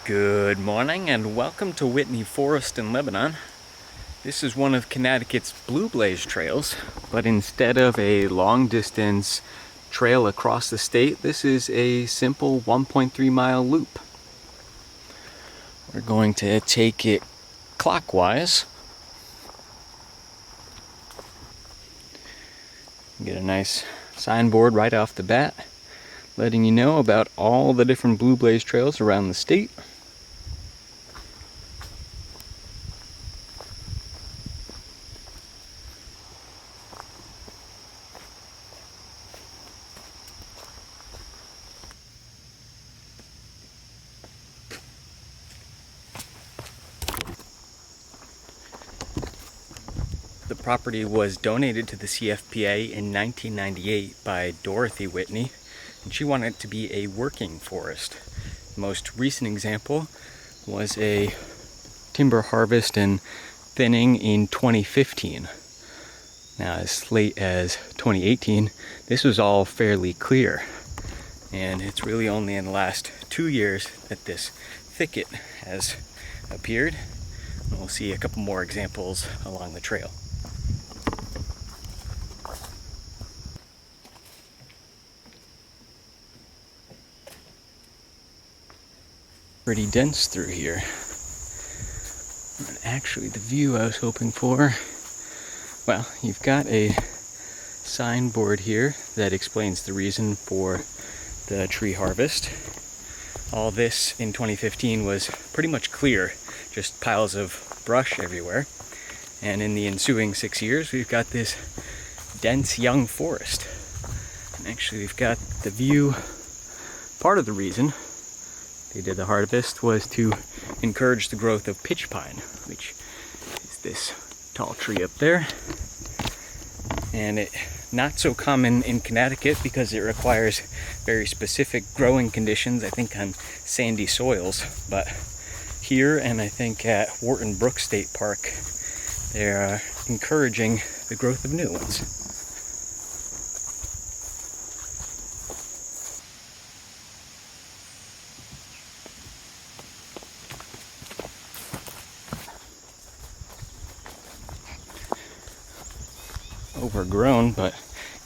Good morning and welcome to Whitney Forest in Lebanon. This is one of Connecticut's Blue Blaze trails, but instead of a long distance trail across the state, this is a simple 1.3 mile loop. We're going to take it clockwise. Get a nice signboard right off the bat, letting you know about all the different Blue Blaze trails around the state. The property was donated to the CFPA in 1998 by Dorothy Whitney, and she wanted it to be a working forest. The most recent example was a timber harvest and thinning in 2015. Now, as late as 2018, this was all fairly clear, and it's really only in the last 2 years that this thicket has appeared. And we'll see a couple more examples along the trail. Pretty dense through here. And actually, the view I was hoping for, well, you've got a signboard here that explains the reason for the tree harvest. All this in 2015 was pretty much clear, just piles of brush everywhere. And in the ensuing 6 years, we've got this dense young forest. And actually, we've got the view. Part of the reason they did the harvest was to encourage the growth of pitch pine, which is this tall tree up there. And it not so common in Connecticut because it requires very specific growing conditions, I think on sandy soils. But here, and I think at Wharton Brook State Park, they're encouraging the growth of new ones. Overgrown, but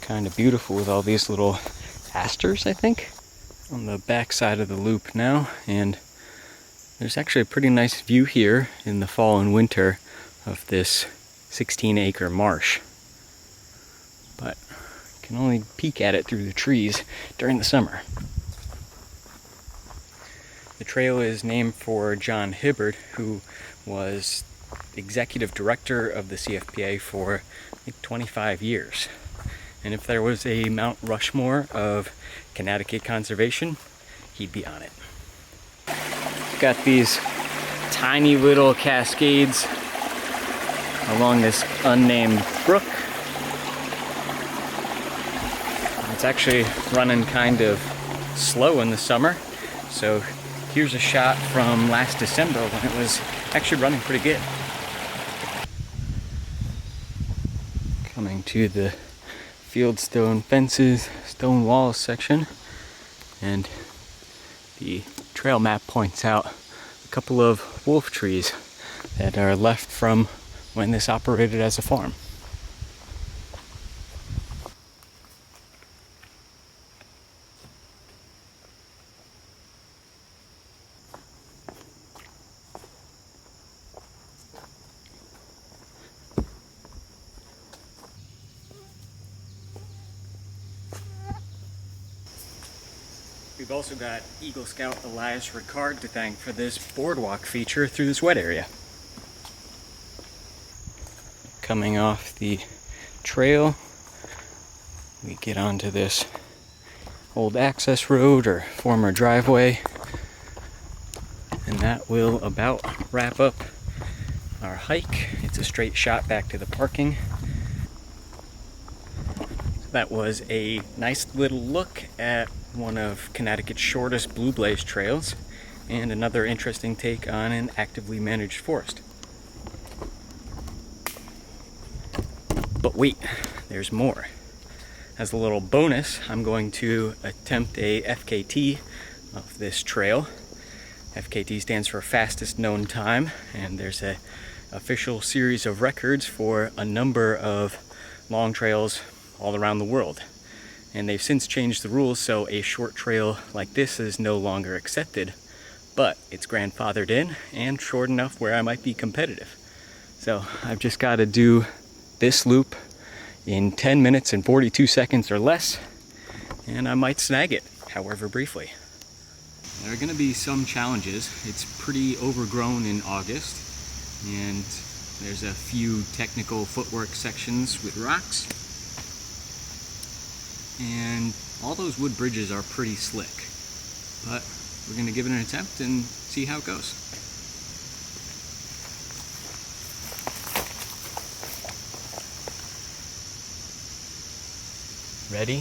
kind of beautiful with all these little asters, I think, on the back side of the loop now. And there's actually a pretty nice view here in the fall and winter of this 16-acre marsh, but you can only peek at it through the trees during the summer. The trail is named for John Hibbard, who was executive director of the CFPA for like 25 years. And if there was a Mount Rushmore of Connecticut conservation, he'd be on it. Got these tiny little cascades along this unnamed brook. It's actually running kind of slow in the summer. So here's a shot from last December when it was actually running pretty good. Coming to the fieldstone fences, stone walls section, and the trail map points out a couple of wolf trees that are left from when this operated as a farm. We've also got Eagle Scout Elias Ricard to thank for this boardwalk feature through this wet area. Coming off the trail, we get onto this old access road or former driveway, and that will about wrap up our hike. It's a straight shot back to the parking. That was a nice little look at one of Connecticut's shortest Blue Blaze trails, and another interesting take on an actively managed forest. But wait, there's more. As a little bonus, I'm going to attempt a FKT of this trail. FKT stands for fastest known time, and there's a official series of records for a number of long trails all around the world. And they've since changed the rules, so a short trail like this is no longer accepted, but it's grandfathered in and short enough where I might be competitive. So I've just got to do this loop in 10 minutes and 42 seconds or less, and I might snag it, however briefly. There are going to be some challenges. It's pretty overgrown in August, and there's a few technical footwork sections with rocks. And all those wood bridges are pretty slick, but we're going to give it an attempt and see how it goes. Ready,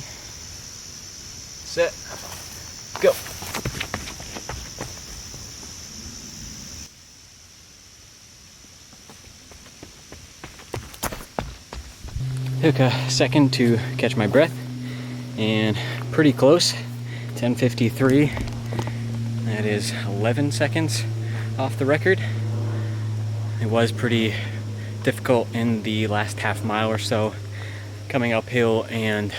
set, go. Took a second to catch my breath, and pretty close, 10:53. That is 11 seconds off the record. It was pretty difficult in the last half mile or so, coming uphill and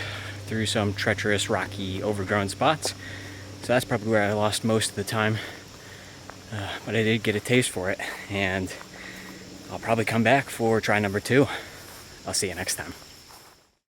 through some treacherous, rocky, overgrown spots. So that's probably where I lost most of the time. But I did get a taste for it, and I'll probably come back for try number 2. I'll see you next time.